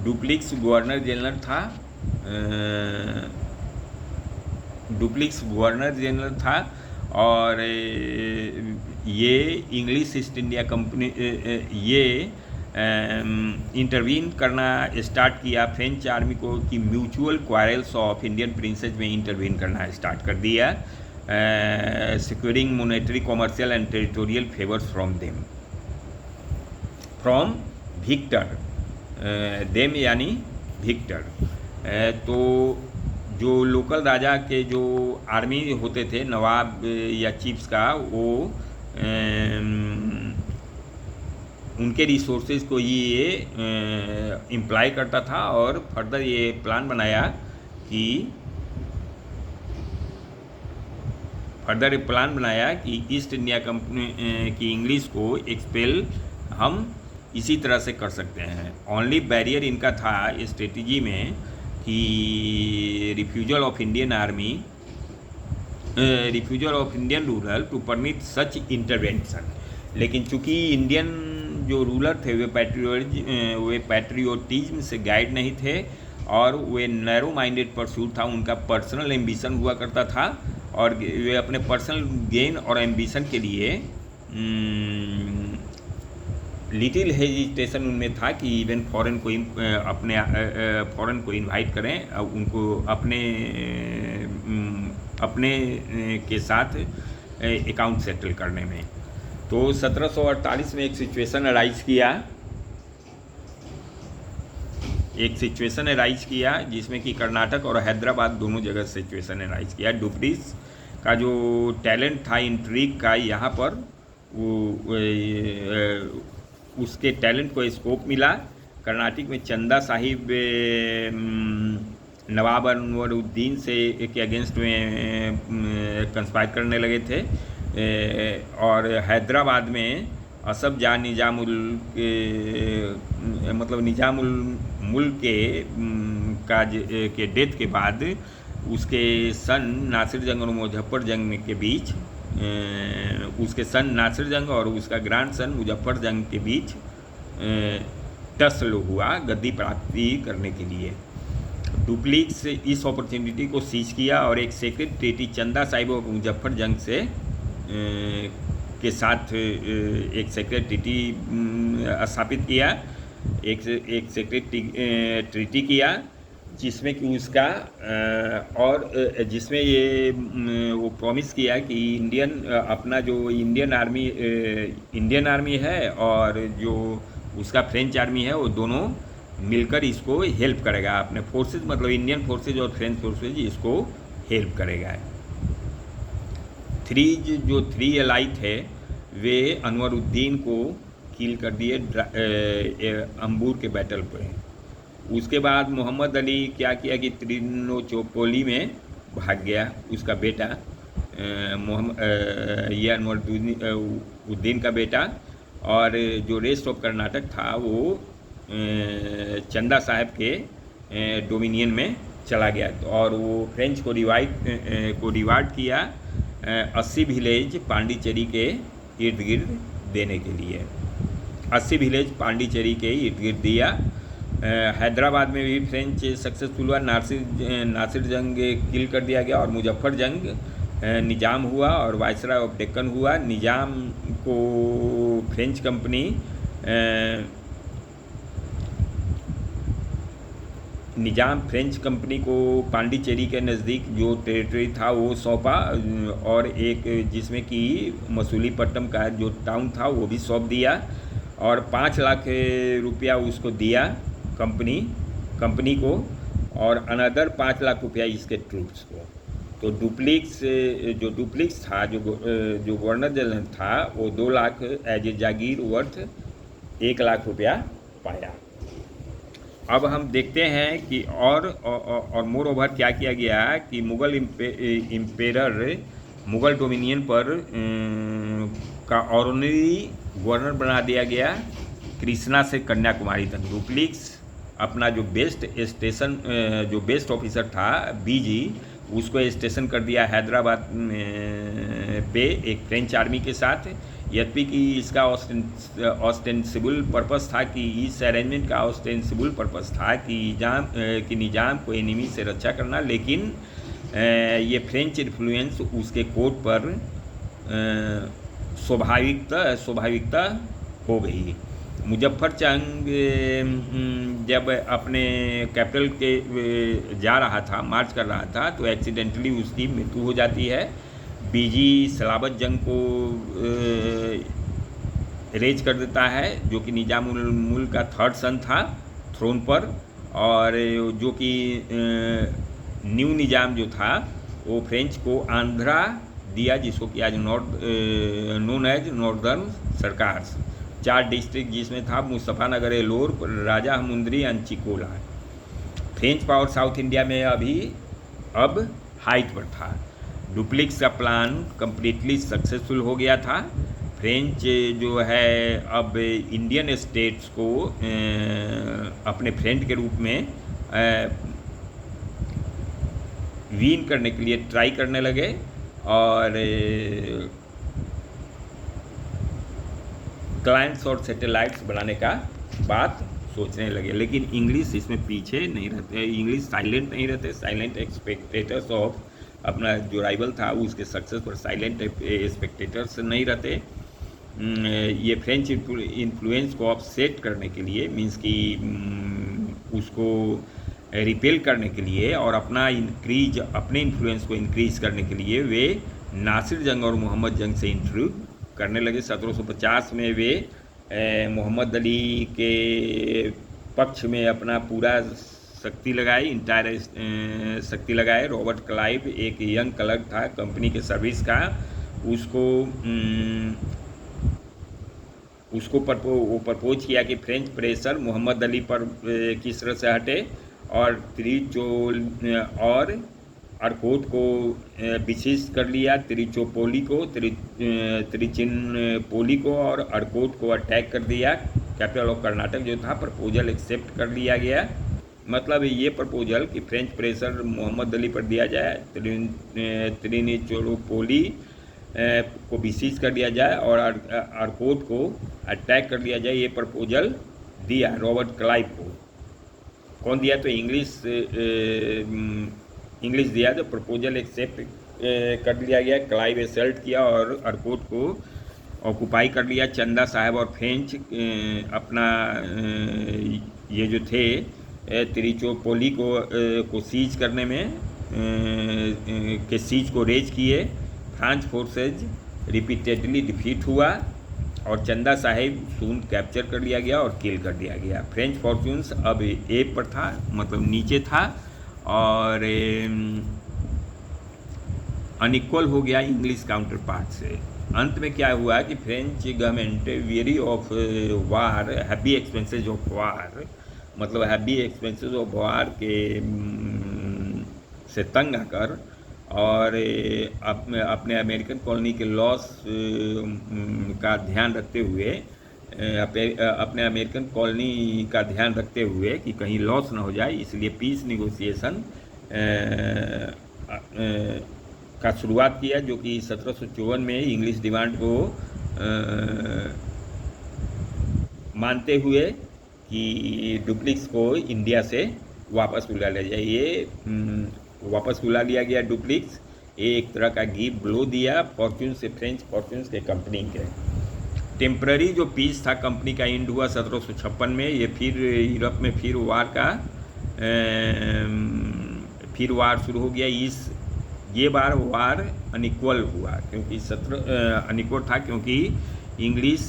Duplex governor general था, Dupleix governor general था और ये इंग्लिश ईस्ट इंडिया कंपनी ये इंटरवीन करना स्टार्ट किया फ्रेंच आर्मी को कि mutual quarrels of Indian princes में इंटरवीन करना स्टार्ट कर दिया, securing monetary commercial and territorial favours from them, from victor, them यानी विक्टर। तो जो लोकल राजा के जो आर्मी होते थे नवाब या चीफ्स का, वो उनके रिसोर्सेज को ये इम्प्लाई करता था और फर्दर ये प्लान बनाया कि ईस्ट इंडिया कंपनी की इंग्लिश को एक्सपेल हम इसी तरह से कर सकते हैं। ओनली बैरियर इनका था स्ट्रेटजी में कि refusal of Indian ruler to permit such intervention. लेकिन चूंकि इंडियन जो रूलर थे वे पैट्रियोटिज्म से गाइड नहीं थे और वे नैरो माइंडेड परसूट था, उनका पर्सनल एम्बिशन हुआ करता था और वे अपने पर्सनल गेन और एम्बिशन के लिए लिटिल हेजिटेशन उनमें था कि इवन फॉरेन को इनवाइट करें, उनको अपने के साथ अकाउंट सेटल करने में। तो 1748 में एक सिचुएशन अराइज किया जिसमें कि कर्नाटक और हैदराबाद दोनों जगह सिचुएशन अराइज किया। डुप्लिक्स का जो टैलेंट था इंट्रिग का, यहाँ पर उसके टैलेंट को स्कोप मिला। कर्नाटक में चंदा साहिब नवाब अनवरुद्दीन के अगेंस्ट में कंस्पायर करने लगे थे और हैदराबाद में असफ जाह निजामुल मुल्क के डेथ के बाद उसके सन नासिर जंग और मुजफ्फर जंग के बीच उसके सन नासिर जंग और उसका ग्रैंड सन मुजफ्फर जंग के बीच टसल हुआ गद्दी प्राप्ति करने के लिए। डुप्लिक्स इस अपॉर्चुनिटी को सीज किया और एक सेक्रेट ट्रीटी चंदा साहिब और मुजफ्फर जंग से के साथ एक सेक्रेट ट्रीटी स्थापित किया, एक सेक्रेट ट्रीटी किया जिसमें कि उसका और जिसमें ये वो प्रॉमिस किया कि अपना जो इंडियन आर्मी है और जो उसका फ्रेंच आर्मी है वो दोनों मिलकर इसको हेल्प करेगा, अपने फोर्सेस मतलब इंडियन फोर्सेज और फ्रेंच फोर्सेज इसको हेल्प करेगा। थ्री एलाई थे वे अनवरुद्दीन को किल कर दिए अंबूर के बैटल पे। उसके बाद मोहम्मद अली क्या किया कि त्रिनोचोपोली में भाग गया, उसका बेटा ये अनवरुद्दीन का बेटा, और जो रेस्ट ऑफ कर्नाटक था वो चंदा साहब के डोमिनियन में चला गया और वो फ्रेंच को रिवार्ड किया 80 विलेज पांडिचेरी के इर्द गिर्द देने के लिए। 80 विलेज पांडिचेरी के इर्द गिर्द दिया। हैदराबाद में भी फ्रेंच सक्सेसफुल हुआ, नासिर जंग किल कर दिया गया और मुजफ्फर जंग निजाम हुआ और वायसराय ऑफ डेक्कन हुआ। निजाम फ्रेंच कंपनी को पांडिचेरी के नज़दीक जो टेरिटरी था वो सौंपा और एक जिसमें कि मसूलीपट्टनम का जो टाउन था वो भी सौंप दिया और 5 लाख रुपया उसको दिया कंपनी को और अनदर 5 लाख रुपया इसके ट्रूप्स को। तो डुप्लिक्स था जो गवर्नर जनरल था वो 2 lakh as a jagir worth 1 lakh रुपया पाया। अब हम देखते हैं कि और मोर ओवर क्या किया गया कि मुगल डोमिनियन पर का ऑनररी गवर्नर बना दिया गया कृष्णा से कन्याकुमारी तक। डुप्लिक्स अपना जो बेस्ट ऑफिसर था बीजी उसको स्टेशन कर दिया हैदराबाद पे एक फ्रेंच आर्मी के साथ। यद्यपि कि इसका ऑस्टेंसिबल पर्पस था कि इस अरेंजमेंट का ऑस्टेंसिबल पर्पस था कि निज़ाम को एनिमी से रक्षा करना, लेकिन ये फ्रेंच इन्फ्लुएंस उसके कोर्ट पर स्वाभाविकता हो गई। मुजफ्फर जंग जब अपने कैपिटल के जा रहा था, मार्च कर रहा था, तो एक्सीडेंटली उसकी मृत्यु हो जाती है। बीजी सलाबत जंग को रेज कर देता है, जो कि निजामुल मुल्क का थर्ड सन था थ्रोन पर, और जो कि न्यू निज़ाम जो था वो फ्रेंच को आंध्रा दिया, जिसको कि आज नोन एज नॉर्दर्न सरकार। 4 डिस्ट्रिक्ट जिसमें था मुस्तफ़ानगर, एलोर, राजा मुंदरी, अंचिकोला। फ्रेंच पावर साउथ इंडिया में अब हाइट पर था। डुप्लिक्स का प्लान कंप्लीटली सक्सेसफुल हो गया था। फ्रेंच जो है अब इंडियन स्टेट्स को अपने फ्रेंड के रूप में विन करने के लिए ट्राई करने लगे और क्लाइंट्स और सैटेलाइट्स बनाने का बात सोचने लगे। लेकिन इंग्लिश इसमें पीछे नहीं रहते, इंग्लिश साइलेंट नहीं रहते, साइलेंट एक्सपेक्टेटर्स ऑफ अपना जो राइवल था उसके सक्सेस पर साइलेंट एक्सपेक्टेटर्स नहीं रहते। ये फ्रेंच इन्फ्लुएंस को ऑफसेट करने के लिए, मीन्स कि उसको रिपेल करने के लिए और अपने इन्फ्लुएंस को इंक्रीज करने के लिए वे नासिर जंग और मोहम्मद जंग से इंटरव्यू करने लगे। 1750 में वे मोहम्मद अली के पक्ष में अपना पूरा शक्ति लगाए। रॉबर्ट क्लाइव एक यंग क्लर्क था कंपनी के सर्विस का, उसको प्रपोज किया कि फ्रेंच प्रेशर मोहम्मद अली पर किस तरह से हटे और अरकोट को विशिष्ट कर लिया, त्रिचिनपोली को और अरकोट को अटैक कर दिया। कैपिटल ऑफ कर्नाटक जो था, प्रपोजल एक्सेप्ट कर लिया गया। मतलब ये प्रपोजल कि फ्रेंच प्रेशर मोहम्मद अली पर दिया जाए, त्रिचिनपोली को विशिष्ट कर दिया जाए और अरकोट को अटैक कर दिया जाए, ये प्रपोजल दिया रॉबर्ट क्लाइव को। कौन दिया? तो इंग्लिश दिया। तो प्रपोजल एक्सेप्ट कर लिया गया। क्लाइव एसल्ट किया और अरकोट को ऑक्यूपाई कर लिया। चंदा साहब और फ्रेंच अपना ये जो थे त्रिचिनपोली को सीज करने में सीज को रेज किए। फ्रांच फोर्सेज रिपीटेडली डिफीट हुआ और चंदा साहिब सून कैप्चर कर लिया गया और किल कर दिया गया। फ्रेंच फॉर्च्यून्स अब ए पर था, मतलब नीचे था, और अनइक्वल हो गया इंग्लिश काउंटर पार्ट से। अंत में क्या हुआ कि French government very of war, heavy expenses of war, मतलब हैवी एक्सपेंसेज ऑफ वार के से तंग आकर और अपने अमेरिकन कॉलोनी के लॉस का ध्यान रखते हुए, अपने अमेरिकन कॉलोनी का ध्यान रखते हुए कि कहीं लॉस ना हो जाए, इसलिए पीस निगोशिएशन का शुरुआत किया, जो कि 1754 में इंग्लिश डिमांड को मानते हुए कि डुप्लिक्स को इंडिया से वापस बुला लिया जाए। ये वापस बुला लिया गया डुप्लिक्स। एक तरह का गिव ब्लो दिया फॉर्च्यून से, फ्रेंच फॉर्च्यून्स के कंपनी के। टेम्पररी जो पीस था कंपनी का एंड हुआ 1756 में। ये फिर यूरोप में फिर वार शुरू हो गया। ये बार वार अनइक्वल हुआ, क्योंकि अनइक्वल था क्योंकि इंग्लिश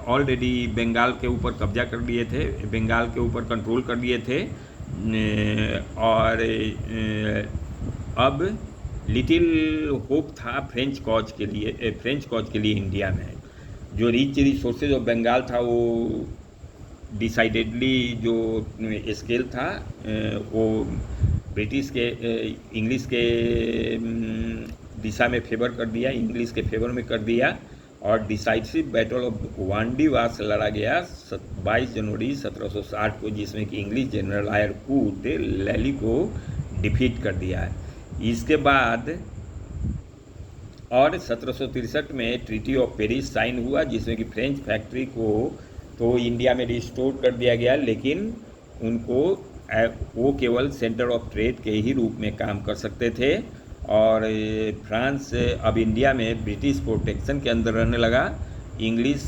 ऑलरेडी बंगाल के ऊपर कब्जा कर लिए थे, बंगाल के ऊपर कंट्रोल कर लिए थे, और अब लिटिल होप था फ्रेंच कॉज के लिए इंडिया में। जो रिच रिसोर्सेज ऑफ बंगाल था वो डिसाइडेडली जो स्केल था वो ब्रिटिश के इंग्लिश के दिशा में फेवर कर दिया, इंग्लिश के फेवर में कर दिया, और डिसाइसिव बैटल ऑफ वांडी वास लड़ा गया 22 जनवरी 1760 को, जिसमें कि इंग्लिश जनरल आयरकूट लैली को डिफीट कर दिया। इसके बाद और 1763 में ट्रीटी ऑफ पेरिस साइन हुआ, जिसमें कि फ्रेंच फैक्ट्री को तो इंडिया में रिस्टोर कर दिया गया, लेकिन उनको वो केवल सेंटर ऑफ ट्रेड के ही रूप में काम कर सकते थे। और फ्रांस अब इंडिया में ब्रिटिश प्रोटेक्शन के अंदर रहने लगा। इंग्लिश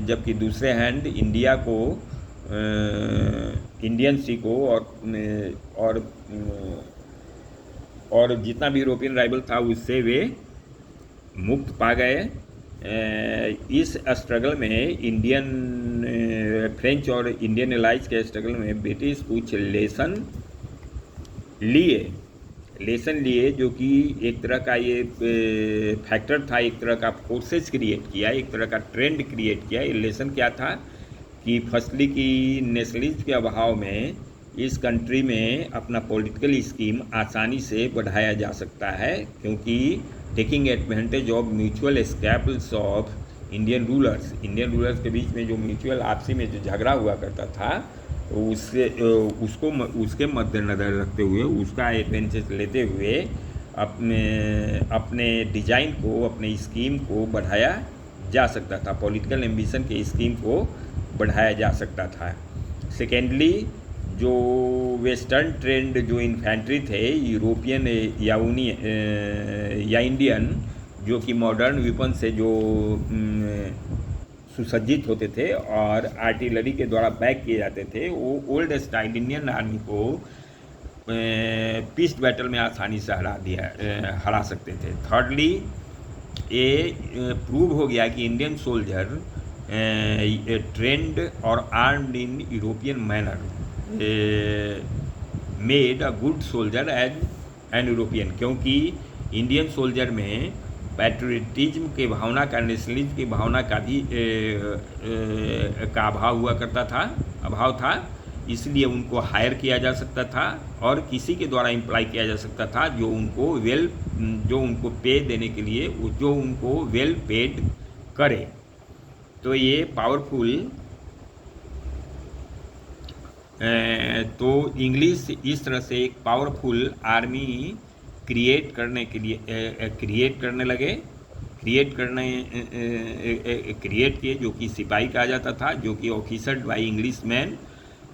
जबकि दूसरे हैंड इंडिया को इंडियन सी को और जितना भी यूरोपियन राइवल था उससे वे मुक्त पा गए। इस स्ट्रगल में फ्रेंच और इंडियन एलाइज के स्ट्रगल में ब्रिटिश कुछ लेसन लिए, जो कि एक तरह का ये फैक्टर था, एक तरह का फोर्सेस क्रिएट किया, एक तरह का ट्रेंड क्रिएट किया। ये लेसन क्या था कि फर्स्टली की नेशनलिज्म के अभाव में इस कंट्री में अपना पॉलिटिकल स्कीम आसानी से बढ़ाया जा सकता है, क्योंकि taking advantage of mutual squabbles of Indian rulers के बीच में जो म्यूचुअल आपसी में जो झगड़ा हुआ करता था, उसके मद्देनजर रखते हुए, उसका एडवांटेज लेते हुए अपने डिजाइन को, अपने स्कीम को बढ़ाया जा सकता था, पॉलिटिकल एम्बिशन के स्कीम को बढ़ाया जा सकता था। सेकेंडली, जो वेस्टर्न ट्रेंड जो इन्फेंट्री थे, यूरोपियन या इंडियन, जो कि मॉडर्न वेपन से जो सुसज्जित होते थे और आर्टिलरी के द्वारा बैक किए जाते थे, वो ओल्ड स्टाइल इंडियन आर्मी को पीस बैटल में आसानी से हरा सकते थे। थर्डली, ये प्रूव हो गया कि इंडियन सोल्जर ट्रेंड और armed in European manner made a good soldier as an European, क्योंकि इंडियन सोल्जर में पैट्रियटिज्म के भावना का, नेशनलिज्म की भावना का भी का अभाव था। इसलिए उनको हायर किया जा सकता था और किसी के द्वारा इम्प्लाई किया जा सकता था जो उनको पे देने के लिए, जो उनको वेल पेड करे। तो ये पावरफुल, तो इंग्लिश इस तरह से एक पावरफुल आर्मी क्रिएट किए, जो कि सिपाही कहा जाता था, जो कि ऑफिसर्ड बाय इंग्लिश मैन।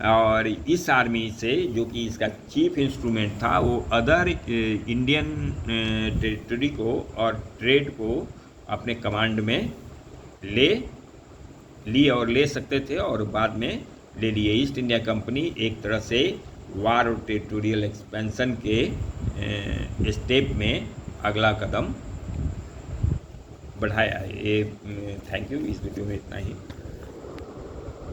और इस आर्मी से, जो कि इसका चीफ इंस्ट्रूमेंट था, वो अदर इंडियन टेरिटरी को और ट्रेड को अपने कमांड में ले सकते थे, और बाद में ले लिए। ईस्ट इंडिया कंपनी एक तरह से वार और टेरिटोरियल एक्सपेंशन के स्टेप में अगला कदम बढ़ाया है। Thank you. इस वीडियो में इतना ही।